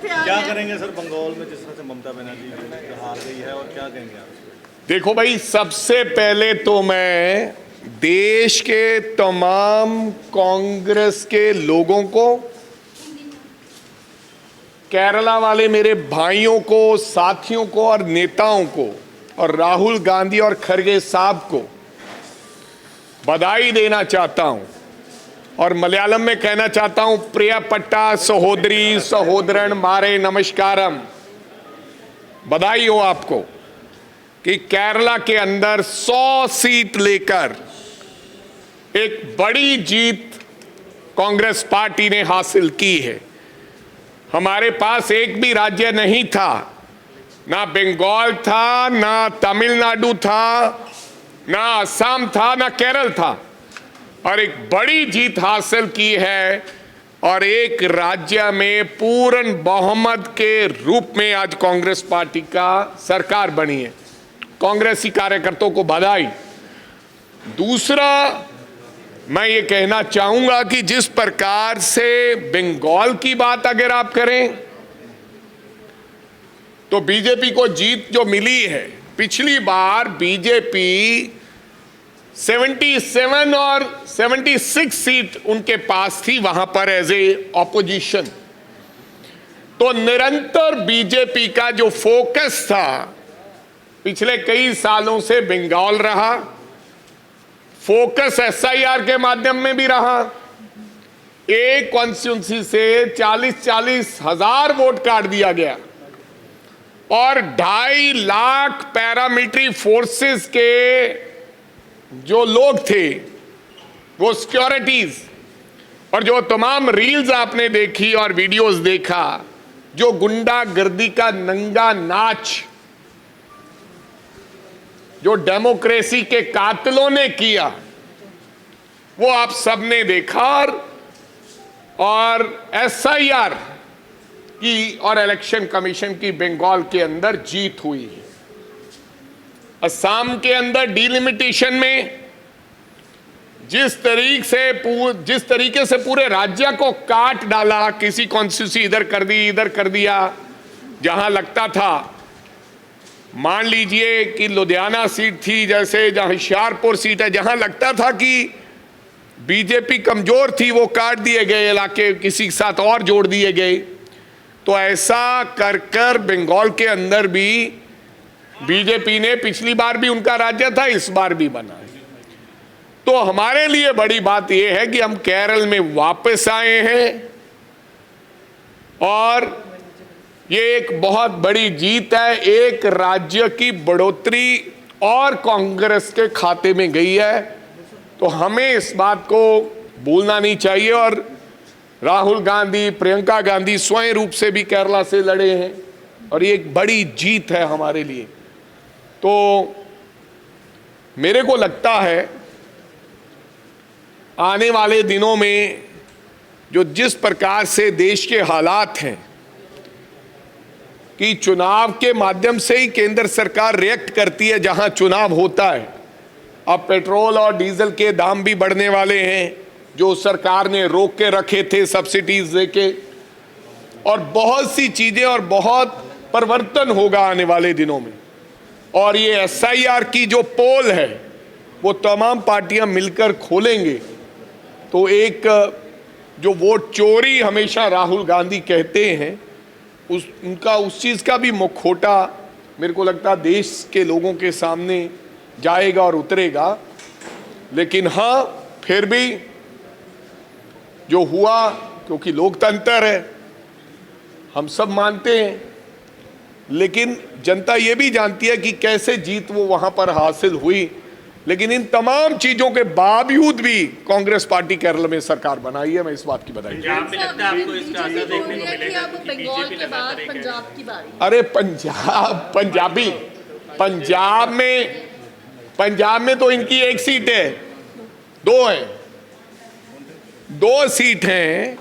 थे आज क्या करेंगे सर बंगाल में जिस तरह से ममता बनर्जी हार गई है, और क्या कहेंगे आप? देखो भाई, सबसे पहले तो मैं देश के तमाम कांग्रेस के लोगों को, केरला वाले मेरे भाइयों को, साथियों को और नेताओं को, और राहुल गांधी और खरगे साहब को बधाई देना चाहता हूं। और मलयालम में कहना चाहता हूं, प्रिय पट्टा सहोदरी सहोदरन मारे नमस्कारम। बधाई हो आपको कि केरला के अंदर 100 सीट लेकर एक बड़ी जीत कांग्रेस पार्टी ने हासिल की है। हमारे पास एक भी राज्य नहीं था, ना बंगाल था, ना तमिलनाडु था, ना असम था, ना केरल था, और एक बड़ी जीत हासिल की है। और एक राज्य में पूर्ण बहुमत के रूप में आज कांग्रेस पार्टी का सरकार बनी है। कांग्रेसी कार्यकर्ताओं को बधाई। दूसरा, मैं ये कहना चाहूंगा कि जिस प्रकार से बंगाल की बात अगर आप करें तो बीजेपी को जीत जो मिली है, पिछली बार बीजेपी 77 और 76 सीट उनके पास थी वहां पर एज ए ऑपोजिशन। तो निरंतर बीजेपी का जो फोकस था पिछले कई सालों से बंगाल रहा, फोकस एसआईआर के माध्यम में भी रहा। एक कॉन्स्टिट्यूंसी से 40-40 हजार वोट काट दिया गया, और 2.5 लाख पैरामिलिट्री फोर्सेस के जो लोग थे, वो सिक्योरिटीज, और जो तमाम रील्स आपने देखी और वीडियोस देखा, जो गुंडागर्दी का नंगा नाच जो डेमोक्रेसी के कातिलों ने किया, वो आप सबने देखा। और एसआईआर की और इलेक्शन कमीशन की बंगाल के अंदर जीत हुई है। असम के अंदर डिलिमिटेशन में जिस तरीके से पूरे राज्य को काट डाला, किसी कॉन्स्टिट्यूंसी इधर कर दी, इधर कर दिया, जहां लगता था, मान लीजिए कि लुधियाना सीट थी, जैसे जहां होशियारपुर सीट है, जहां लगता था कि बीजेपी कमजोर थी, वो काट दिए गए इलाके, किसी के साथ और जोड़ दिए गए। तो ऐसा कर कर बंगाल के अंदर भी बीजेपी ने, पिछली बार भी उनका राज्य था, इस बार भी बना है। तो हमारे लिए बड़ी बात यह है कि हम केरल में वापस आए हैं, और ये एक बहुत बड़ी जीत है। एक राज्य की बढ़ोतरी और कांग्रेस के खाते में गई है। तो हमें इस बात को भूलना नहीं चाहिए। और राहुल गांधी, प्रियंका गांधी स्वयं रूप से भी केरला से लड़े हैं, और ये एक बड़ी जीत है हमारे लिए। तो मेरे को लगता है आने वाले दिनों में जो जिस प्रकार से देश के हालात हैं कि चुनाव के माध्यम से ही केंद्र सरकार रिएक्ट करती है जहां चुनाव होता है। अब पेट्रोल और डीजल के दाम भी बढ़ने वाले हैं, जो सरकार ने रोक के रखे थे सब्सिडीज देके, और बहुत सी चीजें और बहुत परिवर्तन होगा आने वाले दिनों में। और ये एसआईआर की जो पोल है, वो तमाम पार्टियां मिलकर खोलेंगे। तो एक जो वोट चोरी हमेशा राहुल गांधी कहते हैं, उनका उस चीज का भी मुखौटा मेरे को लगता है देश के लोगों के सामने जाएगा और उतरेगा। लेकिन हाँ, फिर भी जो हुआ, क्योंकि लोकतंत्र है, हम सब मानते हैं, लेकिन जनता ये भी जानती है कि कैसे जीत वो वहां पर हासिल हुई। लेकिन इन तमाम चीजों के बावजूद भी कांग्रेस पार्टी केरल में सरकार बनाई है। मैं इस बात की बधाई। पंजाब में लगता है आपको इसका असर देखने को मिलेगा, क्योंकि बीजेपी लगातार पंजाब की बारी। अरे पंजाब में तो इनकी एक सीट है, दो सीट हैं,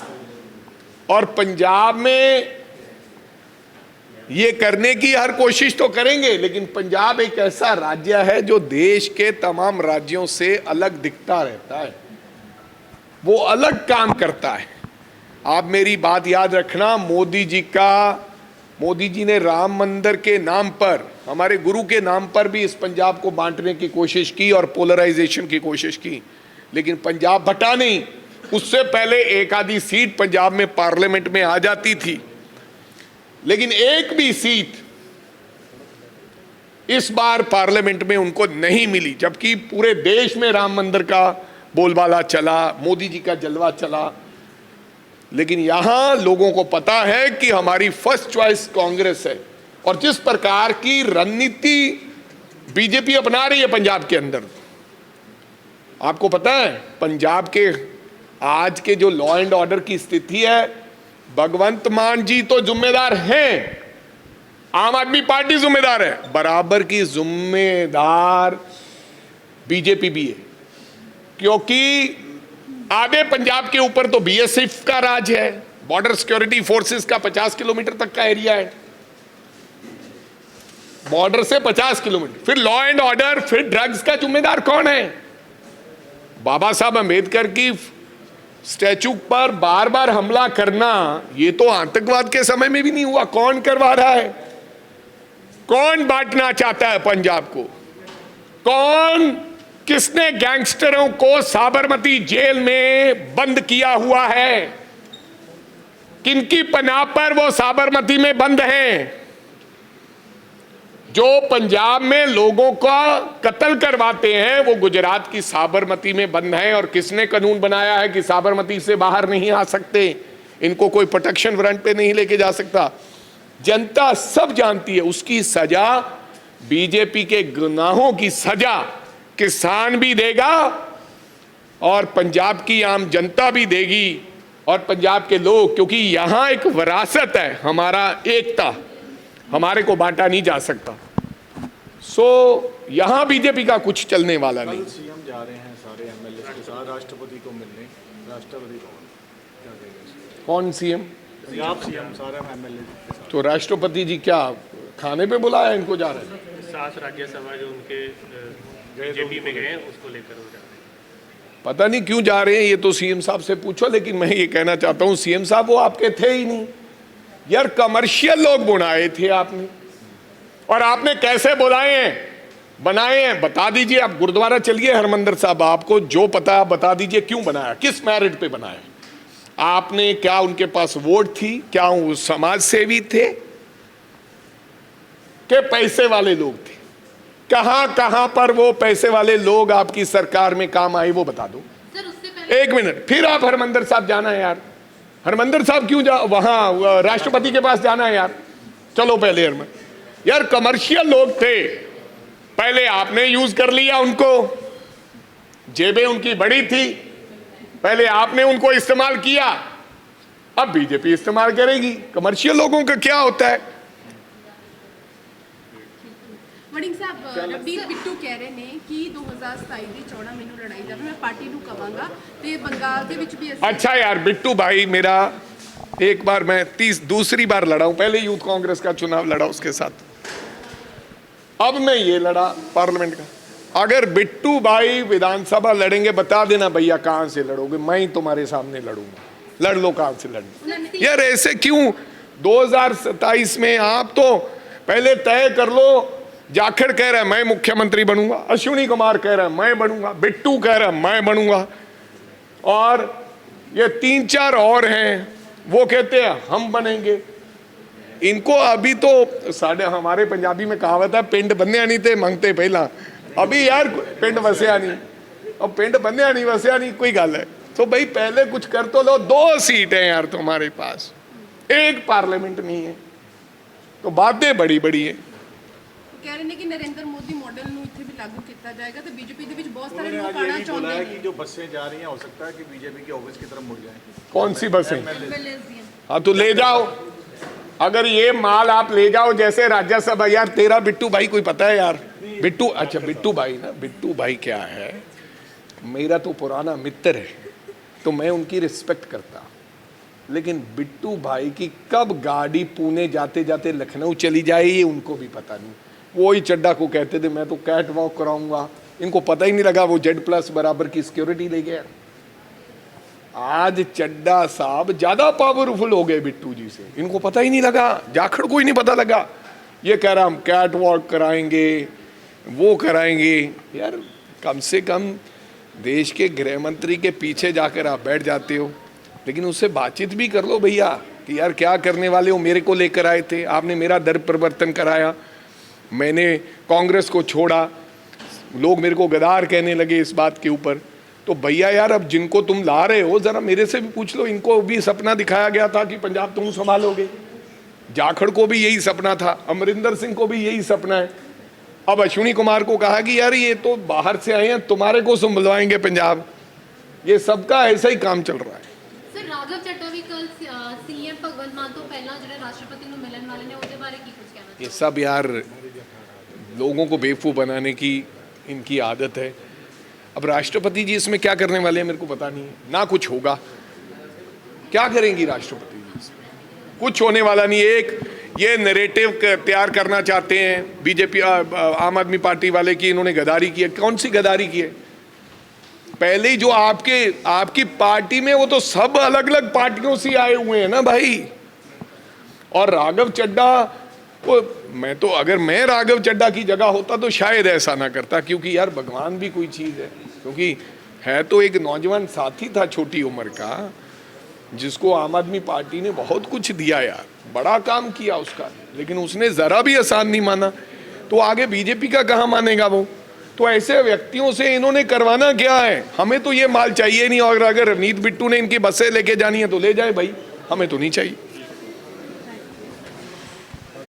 और पंजाब में ये करने की हर कोशिश तो करेंगे। लेकिन पंजाब एक ऐसा राज्य है जो देश के तमाम राज्यों से अलग दिखता रहता है, वो अलग काम करता है। आप मेरी बात याद रखना, मोदी जी ने राम मंदिर के नाम पर, हमारे गुरु के नाम पर भी इस पंजाब को बांटने की कोशिश की और पोलराइजेशन की कोशिश की, लेकिन पंजाब बटा नहीं। उससे पहले एक आधी सीट पंजाब में पार्लियामेंट में आ जाती थी, लेकिन एक भी सीट इस बार पार्लियामेंट में उनको नहीं मिली, जबकि पूरे देश में राम मंदिर का बोलबाला चला, मोदी जी का जलवा चला। लेकिन यहां लोगों को पता है कि हमारी फर्स्ट चॉइस कांग्रेस है, और जिस प्रकार की रणनीति बीजेपी अपना रही है पंजाब के अंदर, आपको पता है पंजाब के आज के जो लॉ एंड ऑर्डर की स्थिति है, भगवंत मान जी तो जिम्मेदार हैं, आम आदमी पार्टी जिम्मेदार है, बराबर की जिम्मेदार बीजेपी भी है, क्योंकि आधे पंजाब के ऊपर तो बीएसएफ का राज है, बॉर्डर सिक्योरिटी फोर्सेस का 50 किलोमीटर तक का एरिया है, बॉर्डर से 50 किलोमीटर। फिर लॉ एंड ऑर्डर, फिर ड्रग्स का जिम्मेदार कौन है? बाबा साहब अंबेडकर की स्टैचू पर बार बार हमला करना, ये तो आतंकवाद के समय में भी नहीं हुआ। कौन करवा रहा है? कौन बांटना चाहता है पंजाब को? कौन, किसने गैंगस्टरों को साबरमती जेल में बंद किया हुआ है? किनकी पनाह पर वो साबरमती में बंद हैं? जो पंजाब में लोगों का कत्ल करवाते हैं वो गुजरात की साबरमती में बंद हैं। और किसने कानून बनाया है कि साबरमती से बाहर नहीं आ सकते, इनको कोई प्रोटेक्शन वारंट पे नहीं लेके जा सकता? जनता सब जानती है। उसकी सजा, बीजेपी के गुनाहों की सजा किसान भी देगा और पंजाब की आम जनता भी देगी, और पंजाब के लोग, क्योंकि यहां एक विरासत है, हमारा एकता, हमारे को बांटा नहीं जा सकता। सो यहां बीजेपी का कुछ चलने वाला नहीं। सीएम जा रहे हैं सारे एमएलए के साथ राष्ट्रपति को मिलने, राष्ट्रपति भवन क्या कहेंगे? कौन सीएम? पंजाब सीएम सारे एमएलए के साथ। तो राष्ट्रपति जी क्या खाने पे बुलाया इनको जा रहे हैं? 7 राज्यसभा जो उनके बीजेपी में गए हैं उसको लेकर हो जा रहे हैं। पता नहीं क्यों जा रहे हैं, ये तो सीएम साहब से पूछो। लेकिन मैं ये कहना चाहता हूं, सीएम साहब वो आपके थे ही नहीं यार, कमर्शियल लोग बुलाए थे आपने, और आपने कैसे बुलाए हैं, बनाए हैं, बता दीजिए। आप गुरुद्वारा चलिए हरमंदिर साहब, आपको जो पता है बता दीजिए, क्यों बनाया, किस मेरिट पे बनाया आपने? क्या उनके पास वोट थी? क्या वो समाज सेवी थे के पैसे वाले लोग थे? कहां कहां पर वो पैसे वाले लोग आपकी सरकार में काम आए, वो बता दो। सर उससे पहले एक मिनट, फिर आप हरमंदिर साहब जाना है यार, हरमंदिर साहब क्यों जा, वहां राष्ट्रपति के पास जाना है यार। चलो पहले यार कमर्शियल लोग थे, पहले आपने यूज कर लिया उनको, जेबें उनकी बड़ी थी, पहले आपने उनको इस्तेमाल किया, अब बीजेपी इस्तेमाल करेगी। कमर्शियल लोगों का क्या होता है? ਵੜਿੰਗ ਸਾਹਿਬ ਰਵਨੀਤ ਬਿੱਟੂ ਕਹਿ ਰਹੇ ਨੇ ਕਿ 2027 ਦੀ ਚੋਣਾਂ ਮੈਨੂੰ ਲੜਾਈ ਜਾਵੇ, ਮੈਂ ਪਾਰਟੀ ਨੂੰ ਕਵਾਂਗਾ ਤੇ ਬੰਗਾਲ ਦੇ ਵਿੱਚ ਵੀ अच्छा यार बिट्टू भाई, मेरा एक बार मैं दूसरी बार लड़ा हूं, पहले यूथ कांग्रेस का चुनाव लड़ा उसके साथ, अब मैं ये लड़ा पार्लियामेंट का। अगर बिट्टू भाई विधानसभा लड़ेंगे, बता देना भैया कहां से लड़ोगे, मैं ही तुम्हारे सामने लड़ूंगा, लड़ लो कहां से लड़ना। यार ऐसे क्यों? 2027 में आप तो पहले तय कर लो। जाखड़ कह रहा है मैं मुख्यमंत्री बनूंगा, अश्विनी कुमार कह रहा है मैं बनूंगा, बिट्टू कह रहा है मैं बनूंगा, और ये 3-4 और हैं वो कहते हैं हम बनेंगे। इनको अभी तो साढ़े, हमारे पंजाबी में कहावत है, पिंड बन्या नहीं थे मंगते पहला। अभी यार पिंड वसिया नहीं, और पिंड बन्या नहीं वसिया नहीं कोई गल है। तो भाई पहले कुछ कर तो लो। 2 सीट है यार तुम्हारे पास, 1 पार्लियामेंट नहीं है, तो बातें बड़ी बड़ी है। ਕਹਿ ਰਹੇ ਨੇ ਕਿ ਨਰਿੰਦਰ ਮੋਦੀ ਮਾਡਲ ਨੂੰ ਇੱਥੇ ਵੀ ਲਾਗੂ ਕੀਤਾ ਜਾਏਗਾ ਤੇ ਬੀਜੇਪੀ ਦੇ ਵਿੱਚ ਬਹੁਤ ਸਾਰੇ उन्होंने ਲੋਕ आज ਆਣਾ यही बोला ਚਾਹੁੰਦੇ है कि ਨੇ। जो बसें जा रही हैं हो सकता है कि बीजेपी के ऑफिस की तरफ मुड़ जाएं। कौन सी बसें? MLAs ਦੀਆਂ। हाँ तो ले जाओ, अगर ये माल आप ले जाओ, जैसे राज्यसभा। यार तेरा बिट्टू भाई कोई पता है यार? बिट्टू, अच्छा बिट्टू भाई ना, बिट्टू भाई क्या है, मेरा तो पुराना मित्र है, तो मैं उनकी रिस्पेक्ट करता, लेकिन बिट्टू भाई की कब गाड़ी पुणे जाते जाते लखनऊ चली जाए ये उनको भी पता नहीं। वो ही चड्डा को कहते थे मैं तो कैट वॉक कराऊंगा, इनको पता ही नहीं लगा वो Z+ बराबर की सिक्योरिटी ले गया। आज चड्डा साहब ज्यादा पावरफुल हो गए बिट्टू जी से, इनको पता ही नहीं लगा, जाखड़ को ही नहीं पता लगा। ये कह रहा हम कैट वॉक कराएंगे, वो कराएंगे। यार कम से कम देश के गृह मंत्री के पीछे जाकर आप बैठ जाते हो, लेकिन उससे बातचीत भी कर लो भैया कि यार क्या करने वाले हो, मेरे को लेकर आए थे, आपने मेरा दर परिवर्तन कराया, मैंने कांग्रेस को छोड़ा, लोग मेरे को गद्दार कहने लगे इस बात के ऊपर। तो भैया यार अब जिनको तुम ला रहे हो जरा मेरे से भी पूछ लो, इनको भी सपना दिखाया गया था कि पंजाब तुम संभालोगे, जाखड़ को भी यही सपना था, अमरिंदर सिंह को भी यही सपना है। अब अश्विनी कुमार को कहा कि यार ये तो बाहर से आए हैं, तुम्हारे को संभलवाएंगे पंजाब। ये सबका ऐसा ही काम चल रहा है। सर राघव चड्ढा भी कल सीएम भगवंत मान तो पहला जो राष्ट्रपति को मिलन वाले ने उसके बारे की कुछ कहना? ये सब यार लोगों को बेवकूफ़ बनाने की इनकी आदत है। अब राष्ट्रपति जी इसमें क्या करने वाले हैं मेरे को पता नहीं है, ना कुछ होगा। क्या करेंगी राष्ट्रपति जी इसमें? कुछ होने वाला नहीं। एक ये नैरेटिव तैयार करना चाहते हैं बीजेपी आम आदमी पार्टी वाले की इन्होंने गद्दारी की है। कौन सी गद्दारी की है? पहले ही जो आपकी पार्टी में वो तो सब अलग अलग पार्टियों से आए हुए हैं ना भाई। और राघव चड्ढा वो अगर मैं राघव चड्ढा की जगह होता तो शायद ऐसा ना करता, क्योंकि यार भगवान भी कोई चीज़ है, क्योंकि है तो एक नौजवान साथी था छोटी उम्र का, जिसको आम आदमी पार्टी ने बहुत कुछ दिया यार, बड़ा काम किया उसका, लेकिन उसने ज़रा भी आसान नहीं माना, तो आगे बीजेपी का कहाँ मानेगा वो? तो ऐसे व्यक्तियों से इन्होंने करवाना क्या है? हमें तो ये माल चाहिए नहीं, और अगर रवनीत बिट्टू ने इनकी बसें लेके जानी है तो ले जाए भाई, हमें तो नहीं चाहिए।